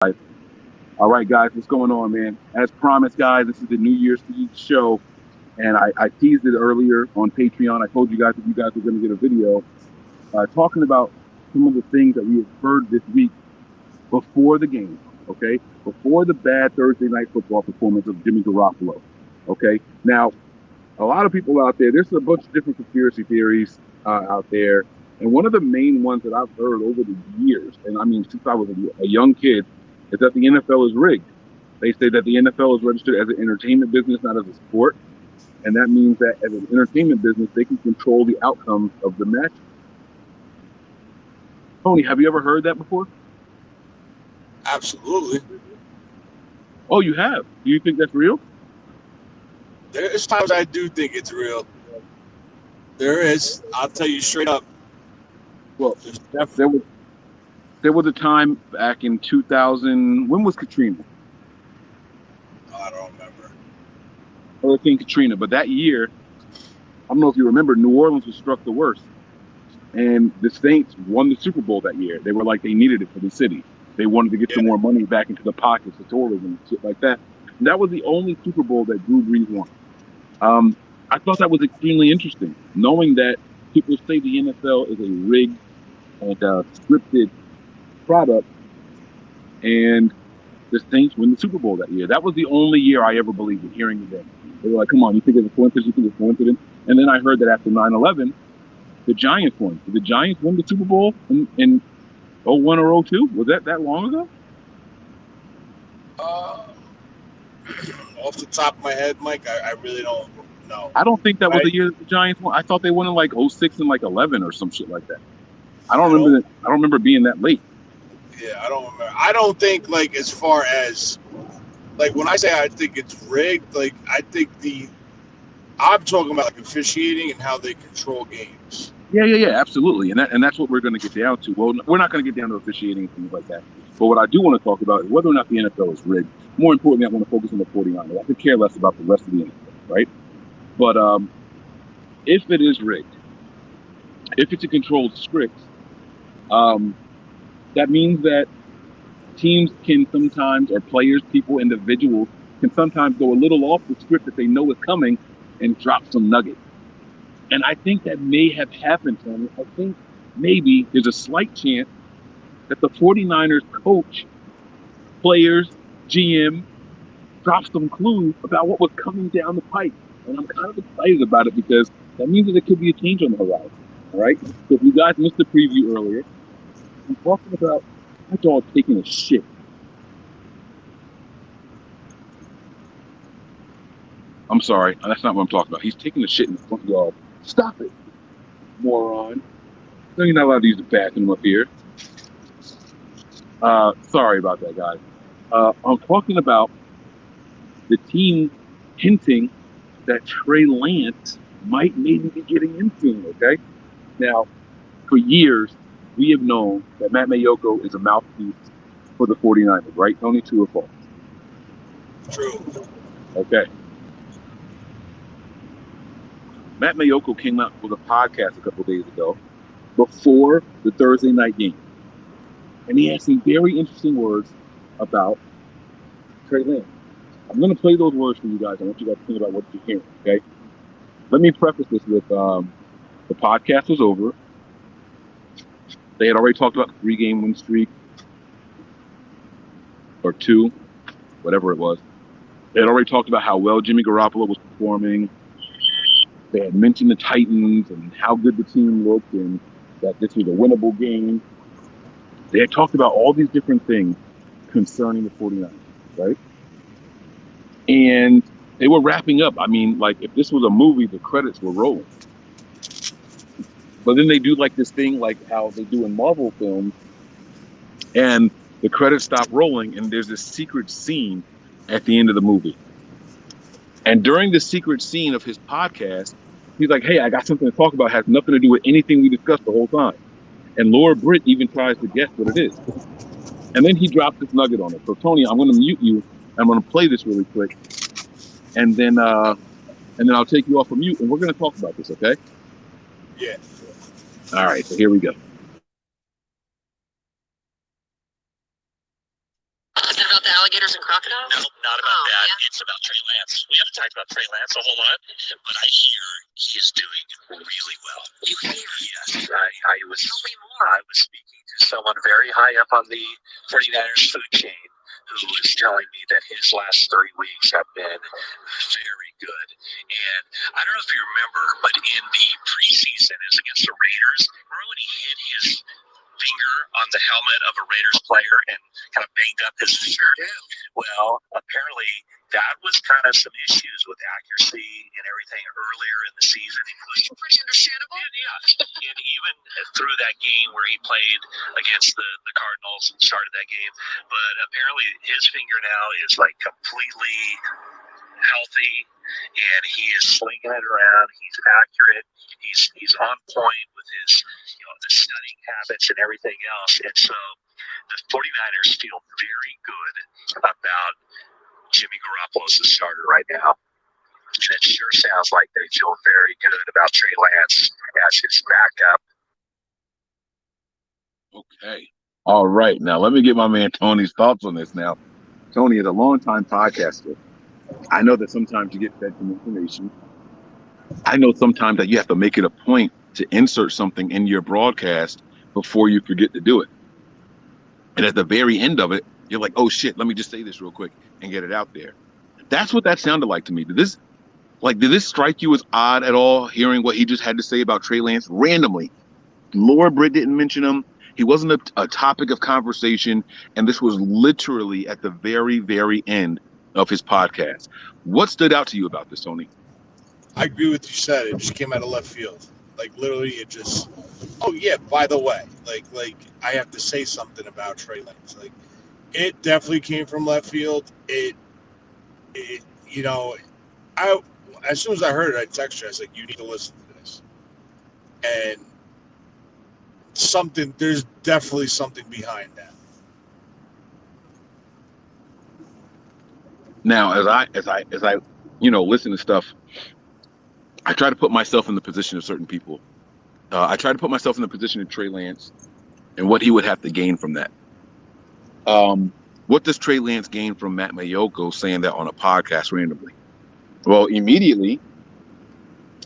All right, guys, what's going on, man? As promised, guys, this is the New Year's Eve show, and I teased it earlier on Patreon. I told you guys that you guys were going to get a video talking about some of the things that we have heard this week before the game, okay? Before the bad Thursday night football performance of Jimmy Garoppolo, okay? Now, a lot of people out there, there's a bunch of different conspiracy theories out there, and one of the main ones that I've heard over the years, and I mean since I was a young kid, is that the NFL is rigged. They say that the NFL is registered as an entertainment business, not as a sport, and that means that as an entertainment business, they can control the outcomes of the match. Tony, have you ever heard that before? Absolutely. Oh, you have? Do you think that's real? There's times I do think it's real. There is. I'll tell you straight up. Well, There's there was a time back in 2000. When was Katrina? I don't remember. Hurricane Katrina. But that year, I don't know if you remember, New Orleans was struck the worst. And the Saints won the Super Bowl that year. They were like, they needed it for the city. They wanted to get some more money back into the pockets of tourism and shit like that. And that was the only Super Bowl that Drew Brees won. I thought that was extremely interesting, knowing that people say the NFL is a rigged and scripted product, and the Saints win the Super Bowl that year. That was the only year I ever believed it, hearing the day. They were like, come on, you think it's a coincidence? You think it's a coincidence? And then I heard that after 9/11, the Giants won. Did the Giants win the Super Bowl in 01 or 02? Was that long ago? Off the top of my head, Mike, I really don't know. I don't think that was the year that the Giants won. I thought they won in like 06 and like 11 or some shit like that. I don't remember being that late. Yeah, I don't remember. I don't think, like, as far as, like, when I say I think it's rigged, like, I think I'm talking about, like, officiating and how they control games. Yeah, absolutely. And that's what we're going to get down to. Well, we're not going to get down to officiating and things like that. But what I do want to talk about is whether or not the NFL is rigged. More importantly, I want to focus on the 49ers. I could care less about the rest of the NFL, right? But if it is rigged, if it's a controlled script, that means that teams can sometimes, or players, people, individuals, can sometimes go a little off the script that they know is coming and drop some nuggets. And I think that may have happened, Tony. I think maybe there's a slight chance that the 49ers coach, players, GM, dropped some clues about what was coming down the pipe. And I'm kind of excited about it because that means that there could be a change on the horizon. All right? So if you guys missed the preview earlier, I'm talking about my dog taking a shit. I'm sorry, that's not what I'm talking about. He's taking a shit in the front yard. Stop it, moron. No, you're not allowed to use the bathroom up here. Sorry about that, guys. I'm talking about the team hinting that Trey Lance might maybe be getting in soon, okay? Now, for years, we have known that Matt Mayoko is a mouthpiece for the 49ers, right, Tony? True or false? True. Okay. Matt Mayoko came out with a podcast a couple days ago before the Thursday night game. And he had some very interesting words about Trey Lance. I'm going to play those words for you guys. I want you guys to think about what you're hearing, okay? Let me preface this with the podcast was over. They had already talked about the 3-game win streak, or 2, whatever it was. They had already talked about how well Jimmy Garoppolo was performing. They had mentioned the Titans and how good the team looked and that this was a winnable game. They had talked about all these different things concerning the 49ers, right? And they were wrapping up. I mean, like, if this was a movie, the credits were rolling. But then they do like this thing like how they do in Marvel films, and the credits stop rolling, and there's this secret scene at the end of the movie. And during the secret scene of his podcast, he's like, hey, I got something to talk about. It has nothing to do with anything we discussed the whole time. And Laura Britt even tries to guess what it is. And then he drops this nugget on it. So, Tony, I'm going to mute you. I'm going to play this really quick. And then I'll take you off of mute, and we're going to talk about this, okay? Yeah. All right, so here we go. about the alligators and crocodiles? No, not about that. Yeah. It's about Trey Lance. We haven't talked about Trey Lance a whole lot, but I hear he is doing really well. You hear? Yes. I was. Tell me more. I was speaking to someone very high up on the 49ers food chain who was telling me that his last 3 weeks have been very good. And I don't know if you remember, but in the preseason, it was against the Raiders. Remember when he hit his finger on the helmet of a Raiders player and kind of banged up his finger? Yeah. Well, apparently that was kind of some issues with accuracy and everything earlier in the season, including Pretty understandable. and even through that game where he played against the Cardinals and started that game. But apparently his finger now is like completely healthy, and he is slinging it around. He's accurate. He's on point with his the studying habits and everything else. And so the 49ers feel very good about Jimmy Garoppolo as the starter right now. And it sure sounds like they feel very good about Trey Lance as his backup. Okay. All right. Now, let me get my man Tony's thoughts on this now. Tony is a longtime podcaster. I know that sometimes you get fed some information. I know sometimes that you have to make it a point to insert something in your broadcast before you forget to do it. And at the very end of it, you're like, oh shit, let me just say this real quick and get it out there. That's what that sounded like to me. Did this strike you as odd at all, hearing what he just had to say about Trey Lance randomly? Laura Britt didn't mention him. He wasn't a topic of conversation. And this was literally at the very, very end of his podcast. What stood out to you about this, Tony? I agree with you said. It just came out of left field. Like literally, it just. Oh yeah. By the way, like I have to say something about Trey Lance. Like it definitely came from left field. It I as soon as I heard it, I texted you. I was like, you need to listen to this. And there's definitely something behind that. Now, as I listen to stuff, I try to put myself in the position of certain people. I try to put myself in the position of Trey Lance and what he would have to gain from that. What does Trey Lance gain from Matt Mayoko saying that on a podcast randomly? Well, immediately,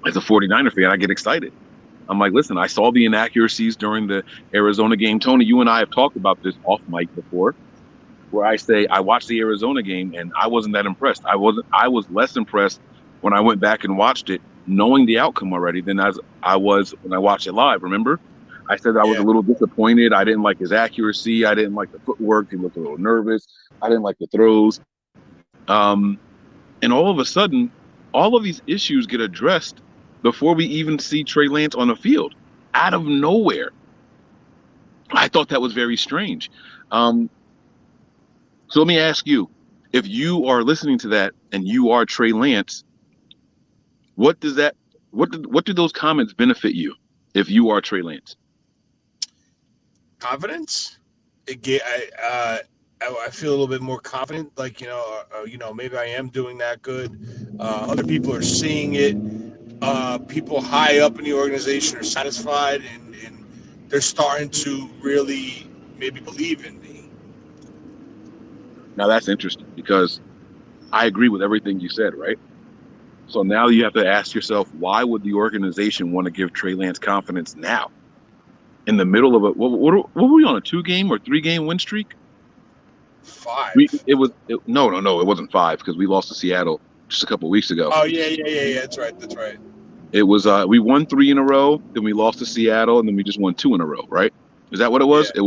as a 49er fan, I get excited. I'm like, listen, I saw the inaccuracies during the Arizona game. Tony, you and I have talked about this off mic before, where I say I watched the Arizona game and I wasn't that impressed. I was less impressed when I went back and watched it, knowing the outcome already, than as I was when I watched it live. Remember? I said that I was a little disappointed. I didn't like his accuracy. I didn't like the footwork. He looked a little nervous. I didn't like the throws. And all of a sudden, all of these issues get addressed before we even see Trey Lance on the field, out of nowhere. I thought that was very strange. So let me ask you, if you are listening to that and you are Trey Lance, what do those comments benefit you if you are Trey Lance? Confidence. I feel a little bit more confident. Like maybe I am doing that good. Other people are seeing it. People high up in the organization are satisfied, and they're starting to really maybe believe in me. Now that's interesting because I agree with everything you said, right? So now you have to ask yourself, why would the organization want to give Trey Lance confidence now? In the middle of what were we on, a 2-game or 3-game win streak? 5. It wasn't 5 because we lost to Seattle just a couple of weeks ago. Oh yeah. That's right. It was we won 3 in a row, then we lost to Seattle, and then we just won 2 in a row, right? Is that what it was? Yeah.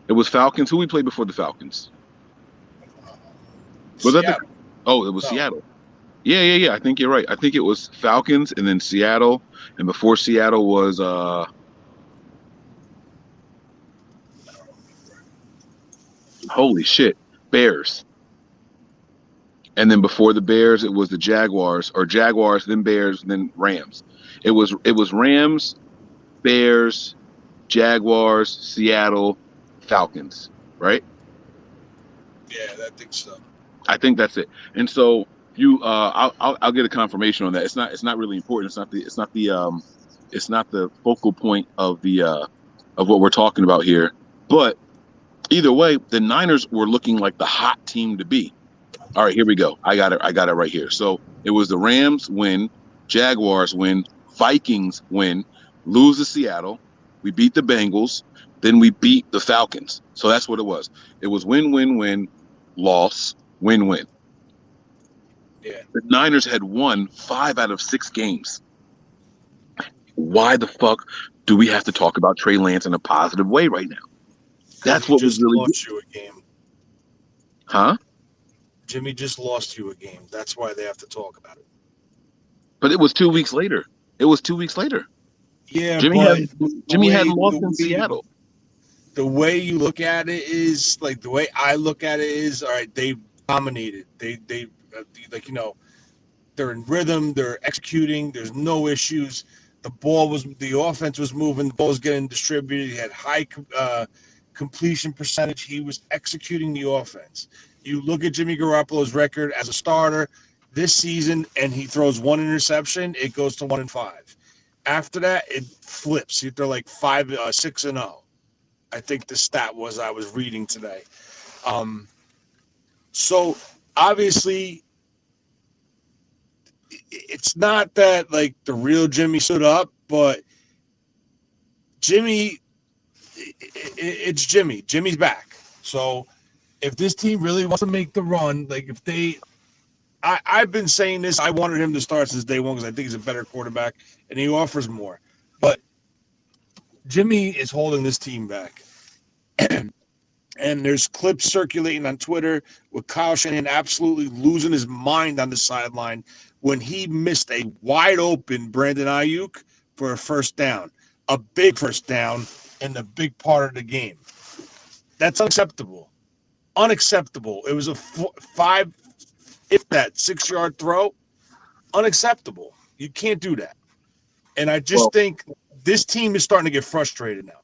It was Falcons. Who we played before the Falcons? Was that it was Seattle. Yeah. I think you're right. I think it was Falcons and then Seattle, and before Seattle was holy shit, Bears. And then before the Bears, it was the Jaguars, then Bears, then Rams. It was Rams, Bears, Jaguars, Seattle, Falcons, right? Yeah, I think so. I think that's it. And so I'll get a confirmation on that. It's not really important. It's not the focal point of the of what we're talking about here. But Either way, the Niners were looking like the hot team to be. All right, here we go. I got it right here. So it was the Rams win, Jaguars win, Vikings win, lose to Seattle. We beat the Bengals. Then we beat the Falcons. So that's what it was. It was win, win, win, loss, win, win. Yeah. The Niners had won 5 out of 6 games. Why the fuck do we have to talk about Trey Lance in a positive way right now? That's what was really lost you a game. Huh? Jimmy just lost you a game. That's why they have to talk about it. But it was 2 weeks later. Yeah, Jimmy hadn't lost in Seattle. The way you look at it is like the way I look at it is, all right, they dominated. They like, you know, they're in rhythm, they're executing, there's no issues. The offense was moving, the ball was getting distributed. He had high completion percentage. He was executing the offense. You look at Jimmy Garoppolo's record as a starter this season, and he throws 1 interception, it goes to 1-5. After that, it flips. They're like 6-0. I think the stat was I was reading today. So obviously, it's not that like the real Jimmy stood up, but Jimmy, it's Jimmy. Jimmy's back. So if this team really wants to make the run, like if they, I've been saying this, I wanted him to start since day one because I think he's a better quarterback and he offers more. But Jimmy is holding this team back. And there's clips circulating on Twitter with Kyle Shanahan absolutely losing his mind on the sideline when he missed a wide open Brandon Ayuk for a first down, a big first down in the big part of the game. That's unacceptable. Unacceptable. It was a 6-yard throw. Unacceptable. You can't do that. And I just think this team is starting to get frustrated now.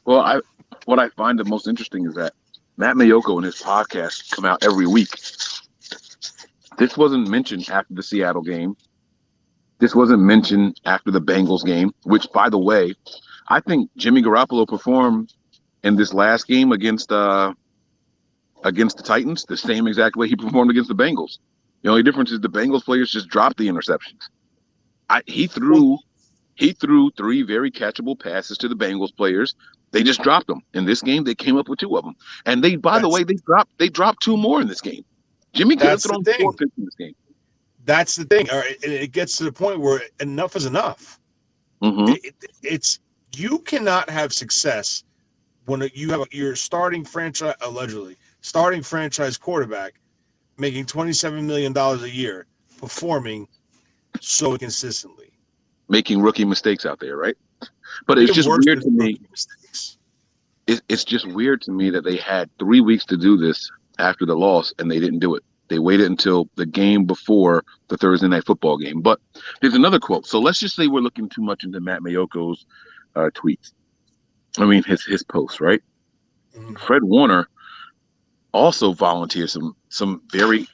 Well, what I find the most interesting is that Matt Maiocco and his podcast come out every week. This wasn't mentioned after the Seattle game. This wasn't mentioned after the Bengals game, which, by the way, I think Jimmy Garoppolo performed in this last game against the Titans the same exact way he performed against the Bengals. The only difference is the Bengals players just dropped the interceptions. He threw 3 very catchable passes to the Bengals players. They just dropped them. In this game, they came up with 2 of them. And they dropped 2 more in this game. Jimmy could have thrown 4 picks in this game. That's the thing. All right, it gets to the point where enough is enough. Mm-hmm. You cannot have success when you have your starting franchise quarterback making $27 million a year, performing so consistently, making rookie mistakes out there, right? But it's just weird to me. It's just weird to me that they had 3 weeks to do this after the loss and they didn't do it. They waited until the game before the Thursday night football game. But there's another quote. So let's just say we're looking too much into Matt Maiocco's tweets. I mean, his posts, right? Mm-hmm. Fred Warner also volunteered some very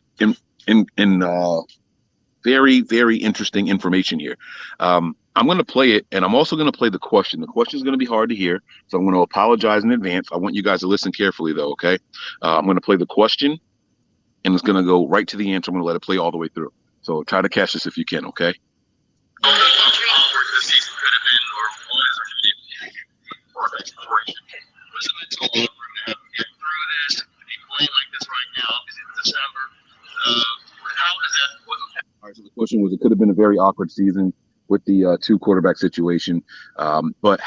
very, very interesting information here. I'm going to play it, and I'm also going to play the question. The question is going to be hard to hear, so I'm going to apologize in advance. I want you guys to listen carefully, though, okay? I'm going to play the question, and it's going to go right to the answer. I'm going to let it play all the way through. So try to catch this if you can, okay? All right, so the question was, it could have been a very awkward season with the 2 quarterback situation, but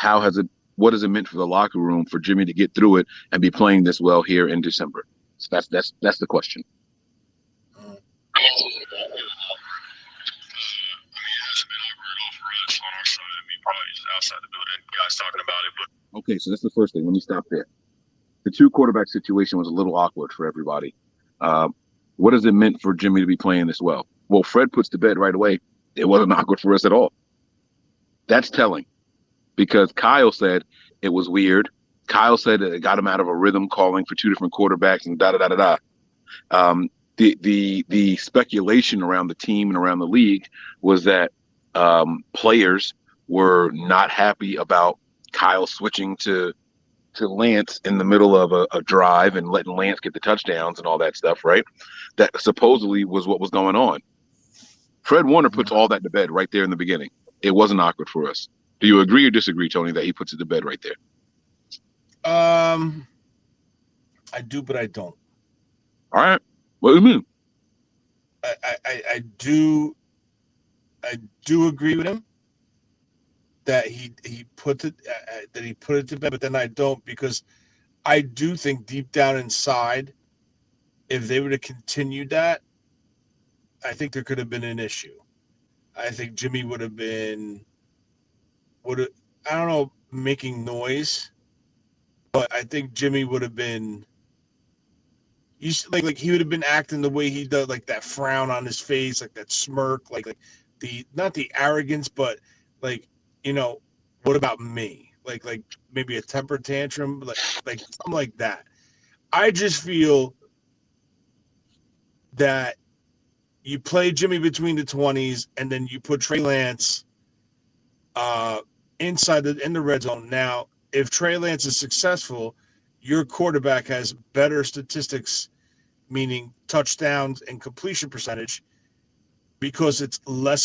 what has it meant for the locker room for Jimmy to get through it and be playing this well here in December? So that's the question. Okay, so that's the first thing. Let me stop there. The 2 quarterback situation was a little awkward for everybody. What has it meant for Jimmy to be playing this well? Well, Fred puts to bed right away, it wasn't awkward for us at all. That's telling, because Kyle said it was weird. Kyle said that it got him out of a rhythm, calling for 2 different quarterbacks and da-da-da-da-da. The speculation around the team and around the league was that players were not happy about Kyle switching to to Lance in the middle of a drive and letting Lance get the touchdowns and all that stuff, right? That supposedly was what was going on. Fred Warner puts all that to bed right there in the beginning. It wasn't awkward for us. Do you agree or disagree, Tony, that he puts it to bed right there? I do, but I don't. All right. What do you mean? I do agree with him that he put it to bed, but then I don't, because I do think deep down inside, if they would have continued that, I think there could have been an issue. I think Jimmy would have I don't know, making noise, but I think Jimmy would have been like he would have been acting the way he does, like that frown on his face, like that smirk, like the not the arrogance, but like, what about me? Like maybe a temper tantrum, like something like that. I just feel that you play Jimmy between the 20s, and then you put Trey Lance in the red zone. Now, if Trey Lance is successful, your quarterback has better statistics, meaning touchdowns and completion percentage, because it's a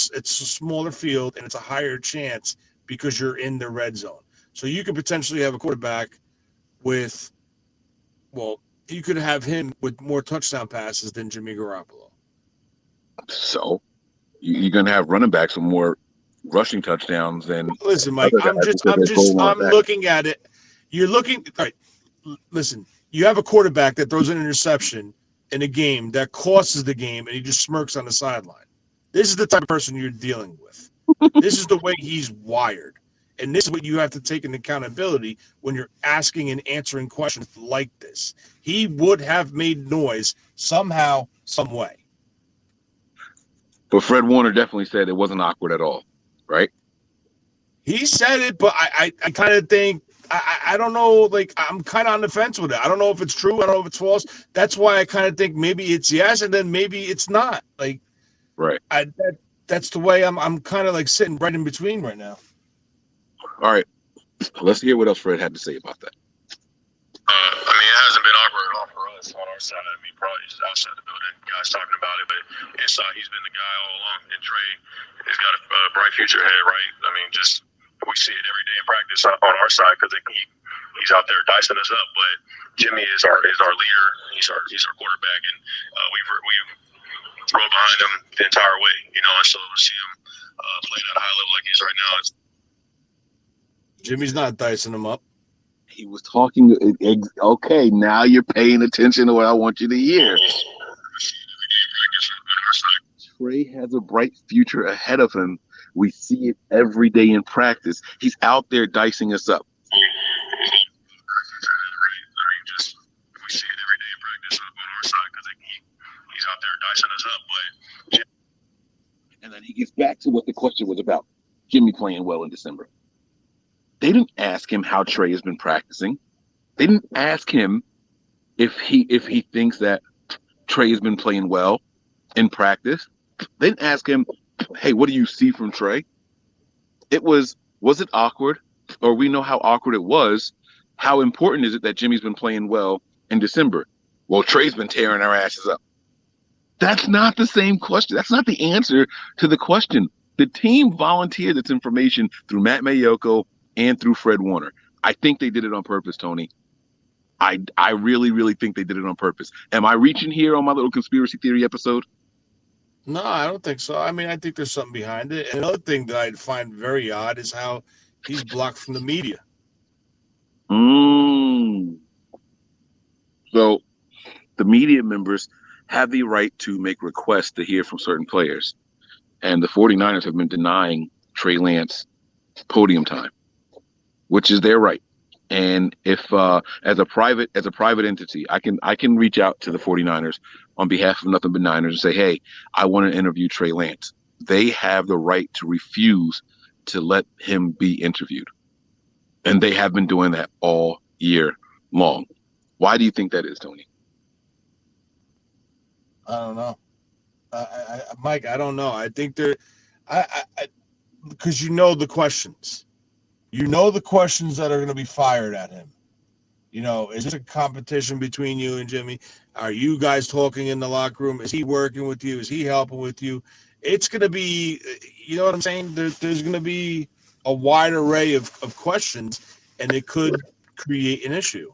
smaller field and it's a higher chance because you're in the red zone. So you could potentially have a quarterback you could have him with more touchdown passes than Jimmy Garoppolo. So you're going to have running backs with more rushing touchdowns than. Listen, Mike, I'm looking at it. You're looking. All right. Listen, you have a quarterback that throws an interception in a game that costs the game, and he just smirks on the sideline. This is the type of person you're dealing with. This is the way he's wired. And this is what you have to take into accountability when you're asking and answering questions like this. He would have made noise somehow, some way. But Fred Warner definitely said it wasn't awkward at all, right? He said it, but I kind of think, I don't know, like, I'm kind of on the fence with it. I don't know if it's true. I don't know if it's false. That's why I kind of think maybe it's yes, and then maybe it's not. Like, right. That's the way I'm kind of like sitting right in between right now. All right. Let's hear what else Fred had to say about that. I mean, it hasn't been awkward at all for us on our side. I mean, probably just outside the building, guys talking about it, but inside, he's been the guy all along. And Trey has got a bright future ahead, right? I mean, just we see it every day in practice on our side because he's out there dicing us up. But Jimmy is our leader. He's our quarterback, and we've rode behind him the entire way, and so to see him playing at a high level like he is right now, Jimmy's not dicing him up. He was talking. Okay, now you're paying attention to what I want you to hear. Trey has a bright future ahead of him. We see it every day in practice. He's out there dicing us up. We see it every day in practice on our side because he's out there dicing us up. But and then he gets back to what the question was about: Jimmy playing well in December. They didn't ask him how Trey has been practicing. They didn't ask him if he thinks that Trey has been playing well in practice. They didn't ask him, hey, what do you see from Trey? It was it awkward? Or we know how awkward it was. How important is it that Jimmy's been playing well in December? Well, Trey's been tearing our asses up. That's not the same question. That's not the answer to the question. The team volunteered this information through Matt Mayoko and through Fred Warner. I think they did it on purpose, Tony. I really, really think they did it on purpose. Am I reaching here on my little conspiracy theory episode? No, I don't think so. I mean, I think there's something behind it. And another thing that I find very odd is how he's blocked from the media. So the media members have the right to make requests to hear from certain players. And the 49ers have been denying Trey Lance podium time, which is their right. And if as a private entity, I can reach out to the 49ers on behalf of Nothing But Niners and say, hey, I want to interview Trey Lance. They have the right to refuse to let him be interviewed. And they have been doing that all year long. Why do you think that is, Tony? I don't know. Mike, I don't know. I think because the questions. You know the questions that are going to be fired at him. Is this a competition between you and Jimmy? Are you guys talking in the locker room? Is he working with you? Is he helping with you? It's going to be, you know what I'm saying? There's going to be a wide array of questions, and it could create an issue.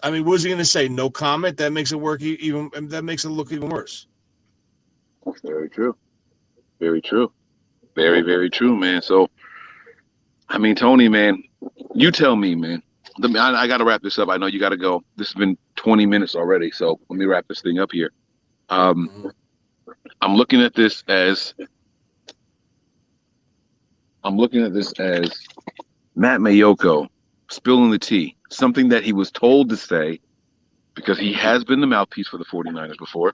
I mean, what is he going to say? No comment? That makes it that makes it look even worse. Very true. Very true. Very, very true, man. So, I mean, Tony, man, you tell me, man. I got to wrap this up. I know you got to go. This has been 20 minutes already, so let me wrap this thing up here. I'm looking at this as Matt Maiocco spilling the tea, something that he was told to say because he has been the mouthpiece for the 49ers before.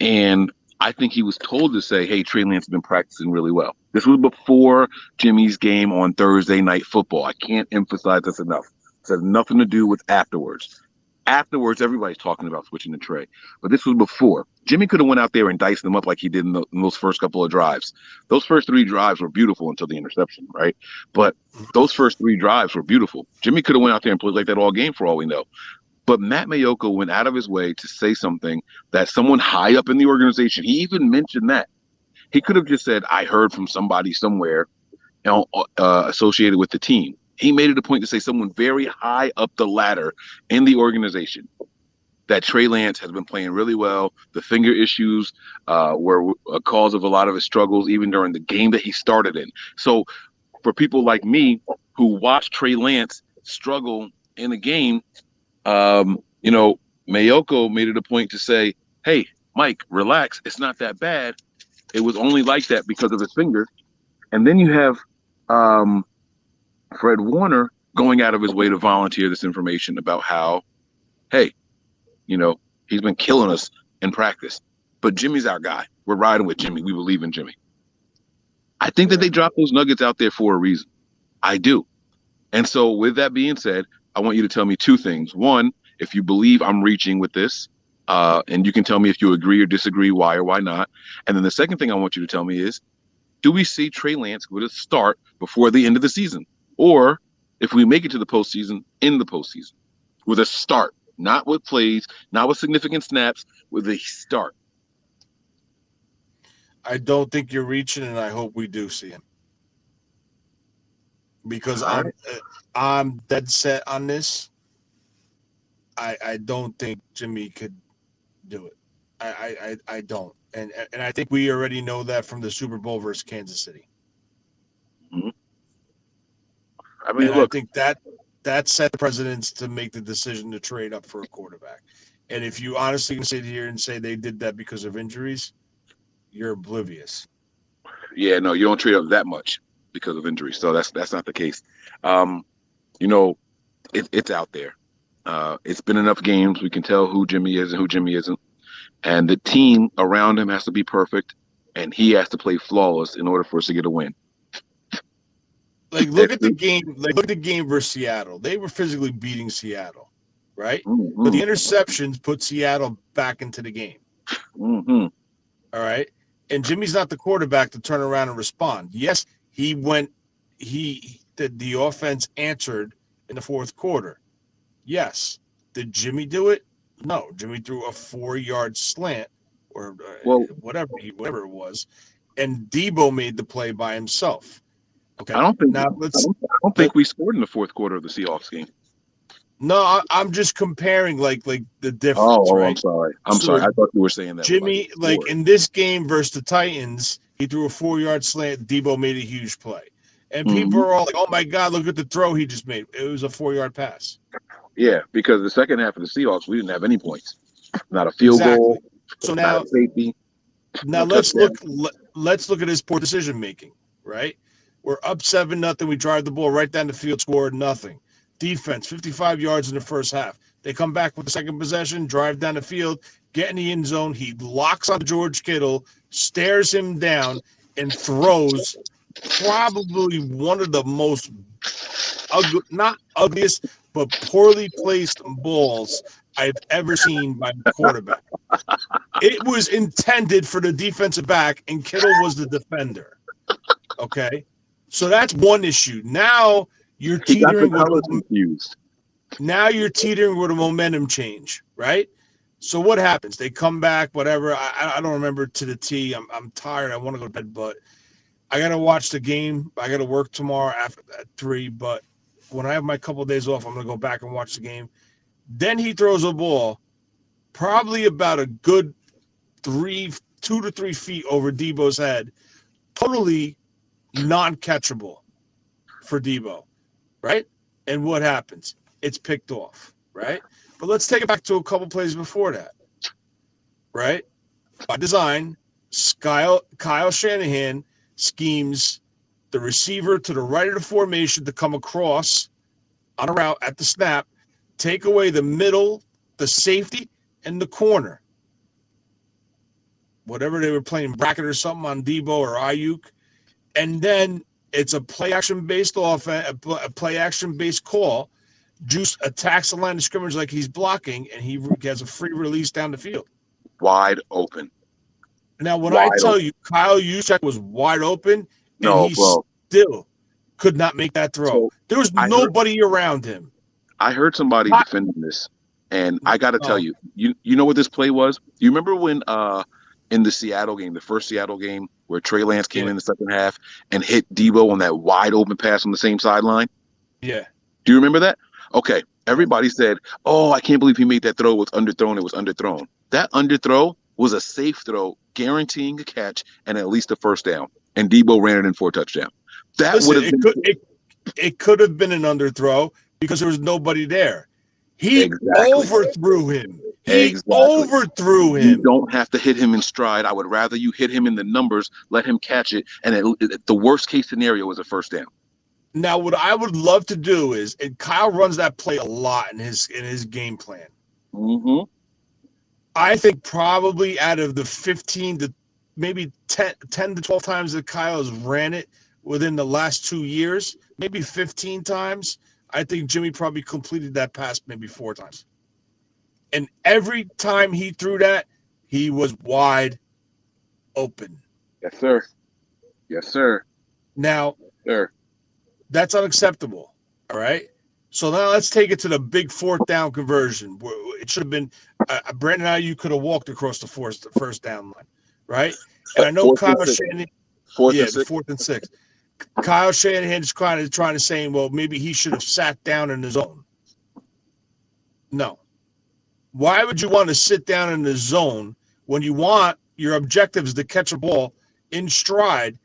And I think he was told to say, hey, Trey Lance has been practicing really well. This was before Jimmy's game on Thursday Night Football. I can't emphasize this enough. It has nothing to do with afterwards. Afterwards, everybody's talking about switching to Trey. But this was before. Jimmy could have went out there and diced them up like he did in those first couple of drives. Those first 3 drives were beautiful until the interception, right? But those first 3 drives were beautiful. Jimmy could have went out there and played like that all game for all we know. But Matt Maiocco went out of his way to say something that someone high up in the organization, he even mentioned that. He could have just said, I heard from somebody somewhere associated with the team. He made it a point to say someone very high up the ladder in the organization that Trey Lance has been playing really well. The finger issues were a cause of a lot of his struggles, even during the game that he started in. So for people like me who watched Trey Lance struggle in a game, Maiocco made it a point to say, hey, Mike, relax. It's not that bad. It was only like that because of his finger. And then you have Fred Warner going out of his way to volunteer this information about how, hey, he's been killing us in practice. But Jimmy's our guy. We're riding with Jimmy. We believe in Jimmy. I think that they dropped those nuggets out there for a reason. I do. And so with that being said, I want you to tell me 2 things. One, if you believe I'm reaching with this, and you can tell me if you agree or disagree, why or why not. And then the second thing I want you to tell me is, do we see Trey Lance with a start before the end of the season? Or if we make it to the postseason, in the postseason, with a start, not with plays, not with significant snaps, with a start. I don't think you're reaching, and I hope we do see him. Because I'm dead set on this. I don't think Jimmy could do it. I don't. And I think we already know that from the Super Bowl versus Kansas City. Mm-hmm. I mean, look, I think that set the precedence to make the decision to trade up for a quarterback. And if you honestly can sit here and say they did that because of injuries, you're oblivious. Yeah, no, you don't trade up that much because of injuries. So that's not the case. It's out there. It's been enough games. We can tell who Jimmy is and who Jimmy isn't. And the team around him has to be perfect, and he has to play flawless in order for us to get a win. Look at the game. Look at the game versus Seattle. They were physically beating Seattle, right? Mm-hmm. But the interceptions put Seattle back into the game. Mm-hmm. All right. And Jimmy's not the quarterback to turn around and respond. Yes, the offense answered in the fourth quarter. Yes. Did Jimmy do it? No. Jimmy threw a 4-yard slant or whatever it was, and Debo made the play by himself. Okay. I don't think we scored in the fourth quarter of the Seahawks game. No, I'm just comparing like the difference. Oh, right? I'm sorry. I thought you were saying that. Jimmy, in this game versus the Titans, he threw a 4-yard slant. Debo made a huge play. And people are all like, oh, my God, look at the throw he just made. It was a 4-yard pass. Yeah, because the second half of the Seahawks, we didn't have any points. Not a field goal. So now, not a safety. Now let's look at his poor decision making, right? We're up 7-0. We drive the ball right down the field, scored nothing. Defense, 55 yards in the first half. They come back with the second possession, drive down the field, get in the end zone. He locks on George Kittle, stares him down, and throws probably one of the most not ugliest, but poorly placed balls I've ever seen by a quarterback. It was intended for the defensive back, and Kittle was the defender. Okay? So that's one issue. Now You're He got the teetering with colors confused. now you're teetering with a momentum change, right? So what happens? They come back, whatever. I don't remember to the T. I'm tired. I want to go to bed, but I gotta watch the game. I gotta work tomorrow at 3. But when I have my couple of days off, I'm gonna go back and watch the game. Then he throws a ball, probably about a good 2 to 3 feet over Debo's head, totally non-catchable for Debo, right? And what happens? It's picked off, right? But let's take it back to a couple plays before that, right? By design, Kyle Shanahan schemes the receiver to the right of the formation to come across on a route at the snap, take away the middle, the safety, and the corner. Whatever they were playing, bracket or something on Debo or Ayuk. And then it's a play-action-based offense, a play-action-based call. Juice attacks the line of scrimmage like he's blocking, and he has a free release down the field. Wide open. Now, when I tell you Kyle Juszczyk was wide open, and he still could not make that throw. So there was nobody around him. I heard somebody defending this, and I got to tell you, you know what this play was? You remember when in the Seattle game, the first Seattle game, where Trey Lance came in the second half and hit Debo on that wide open pass on the same sideline? Yeah. Do you remember that? Okay. Everybody said, oh, I can't believe he made that throw. It was underthrown. It was underthrown. That underthrow was a safe throw, guaranteeing a catch and at least a first down. And Debo ran it in for a touchdown. That would have been. It could have been an underthrow because there was nobody there. He overthrew him. Overthrew him. You don't have to hit him in stride. I would rather you hit him in the numbers, let him catch it, and the worst case scenario is a first down. Now, what I would love to do is, and Kyle runs that play a lot in his game plan. Mm-hmm. I think probably out of the 15 to maybe 10 to 12 times that Kyle has ran it within the last 2 years, maybe 15 times, I think Jimmy probably completed that pass maybe 4 times. And every time he threw that, he was wide open. Yes, sir. Yes, sir. Now, sir. That's unacceptable. All right. So now let's take it to the big 4th down conversion. It should have been Brandon Ayuk could have walked across the first down line, right? And I know Kyle Shanahan. 4th and 6. Kyle Shanahan is trying to say, well, maybe he should have sat down in the zone. No. Why would you want to sit down in the zone when your objective is to catch a ball in stride,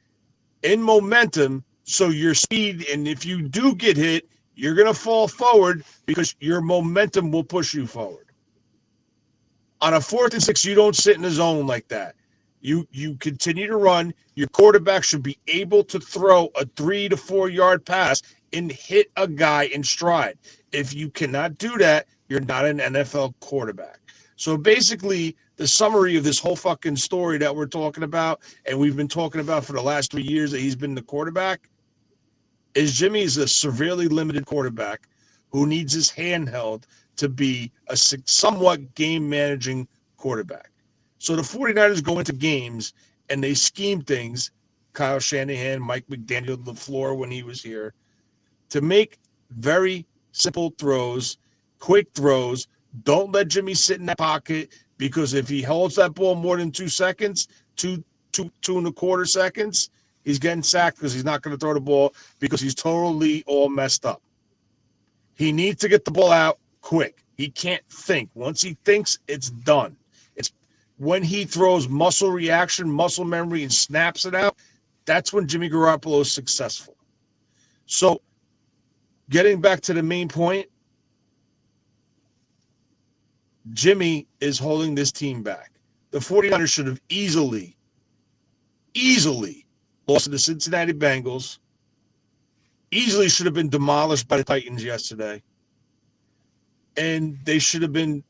in momentum, so your speed, and if you do get hit, you're going to fall forward because your momentum will push you forward. On a 4th and 6, you don't sit in the zone like that. You continue to run. Your quarterback should be able to throw a 3 to 4 yard pass and hit a guy in stride. If you cannot do that, you're not an NFL quarterback. So basically, the summary of this whole fucking story that we're talking about, and we've been talking about for the last 3 years that he's been the quarterback, is Jimmy is a severely limited quarterback who needs his hand held to be a somewhat game-managing quarterback. So the 49ers go into games and they scheme things, Kyle Shanahan, Mike McDaniel, LaFleur when he was here, to make very simple throws, quick throws. Don't let Jimmy sit in that pocket, because if he holds that ball more than 2 seconds, 2.25 seconds, he's getting sacked because he's not going to throw the ball because he's totally all messed up. He needs to get the ball out quick. He can't think. Once he thinks, it's done. It's when he throws muscle reaction, muscle memory, and snaps it out, that's when Jimmy Garoppolo is successful. So getting back to the main point, Jimmy is holding this team back. The 49ers should have easily lost to the Cincinnati Bengals, easily should have been demolished by the Titans yesterday. And they should have been,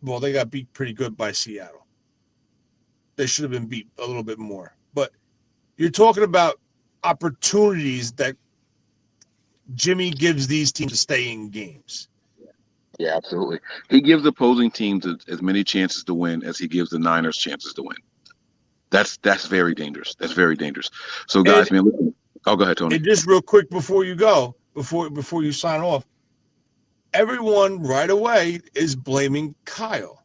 well, they got beat pretty good by Seattle. They should have been beat a little bit more. But you're talking about opportunities that Jimmy gives these teams to stay in games. Yeah, absolutely. He gives opposing teams as many chances to win as he gives the Niners chances to win. That's very dangerous. That's very dangerous. So, guys, man, listen, Oh, go ahead, Tony. And just real quick before you go, before you sign off, everyone right away is blaming Kyle,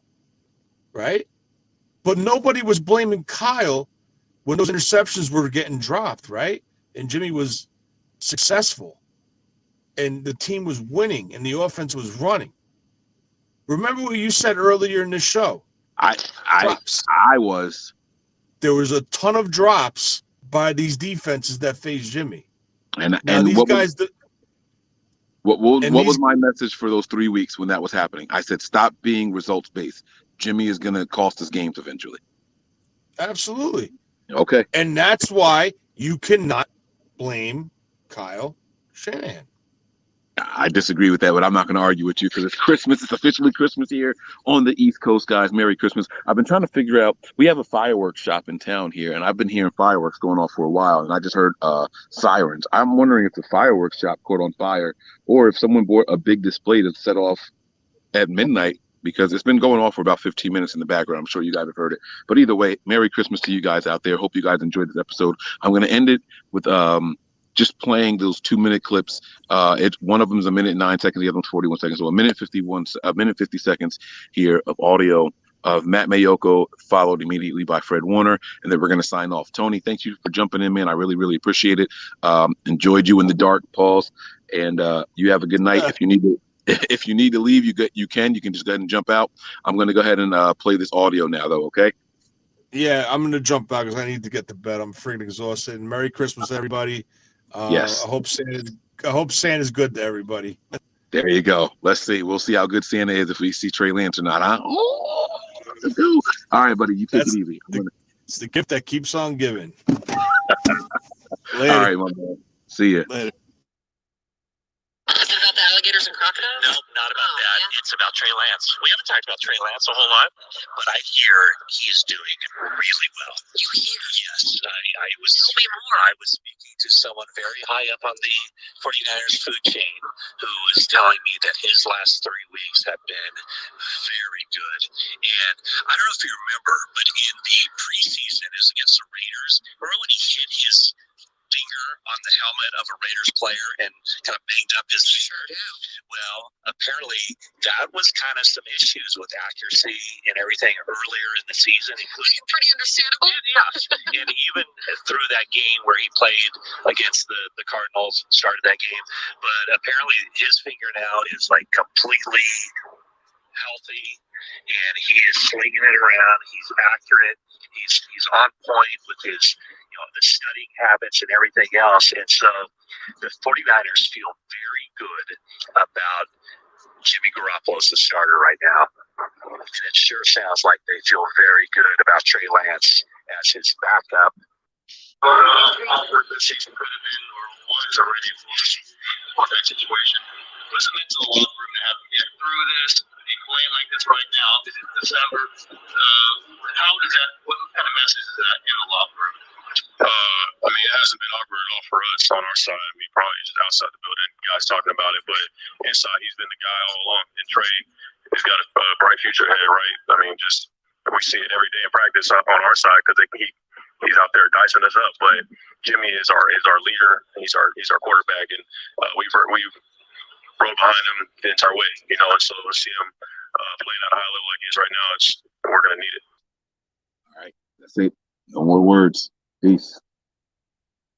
right? But nobody was blaming Kyle when those interceptions were getting dropped, right? And Jimmy was successful, and the team was winning, and the offense was running. Remember what you said earlier in the show? Drops. I was. There was a ton of drops by these defenses that faced Jimmy. And Now these what guys, was my message for those 3 weeks when that was happening? I said, stop being results based. Jimmy is going to cost us games eventually. absolutely. Okay. And that's why you cannot blame Kyle Shanahan. I disagree with that, but I'm not going to argue with you because it's Christmas. It's officially Christmas here on the East Coast, guys. Merry Christmas. I've been trying to figure out, we have a fireworks shop in town here, and I've been hearing fireworks going off for a while, and I just heard sirens. I'm wondering if the fireworks shop caught on fire or if someone bought a big display to set off at midnight, because it's been going off for about 15 minutes in the background. I'm sure you guys have heard it. But either way, Merry Christmas to you guys out there. Hope you guys enjoyed this episode. I'm going to end it with just playing those 2-minute clips. One of them is 1 minute and 9 seconds, the other one's 41 seconds. So a minute 50 seconds here of audio of Matt Mayoko, followed immediately by Fred Warner, and then we're going to sign off. Tony, thank you for jumping in, man. I really, really appreciate it. Enjoyed you in the dark, pause, and you have a good night. If you need to leave, you can just go ahead and jump out. I'm going to go ahead and play this audio now, though. Okay. Yeah, I'm going to jump out because I need to get to bed. I'm freaking exhausted. And Merry Christmas, everybody. Yes. I hope Santa's good to everybody. There you go. Let's see. We'll see how good Santa is if we see Trey Lance or not. Huh? Oh, let's go. All right, buddy. You take it easy. It's the gift that keeps on giving. Later. All right, my man. See ya. Later. Is it about the alligators and crocodiles? No, not about that. Yeah. It's about Trey Lance. We haven't talked about Trey Lance a whole lot, but I hear he's doing really well. You hear? Yes, I was. Tell me more. I was speaking to someone very high up on the 49ers food chain who was telling me that his last 3 weeks have been very good. And I don't know if you remember, but in the preseason, it was against the Raiders. Remember when he hit his finger on the helmet of a Raiders player and kind of banged up his finger? Sure do. Well, apparently that was kind of some issues with accuracy and everything earlier in the season, including Pretty understandable. yeah, and even through that game where he played against the Cardinals and started that game. But apparently his finger now is like completely healthy, and he is slinging it around. He's accurate. He's on point with his, the studying habits and everything else. And so the 49ers feel very good about Jimmy Garoppolo as the starter right now. And it sure sounds like they feel very good about Trey Lance as his backup. The season could have been or was already for that situation. Listen to the locker room to have him get through this. Be playing like this right now. This is December. What kind of message is that in the locker room? It hasn't been awkward at all for us on our side. Probably just outside the building, guys talking about it, but inside, he's been the guy all along. And Trey has got a bright future ahead, right? We see it every day in practice on our side because he's out there dicing us up. But Jimmy is our leader. He's our quarterback, and we've rode behind him the entire way. And so to see him playing at a high level like he is right now, we're gonna need it. All right, that's it. No more words. Peace.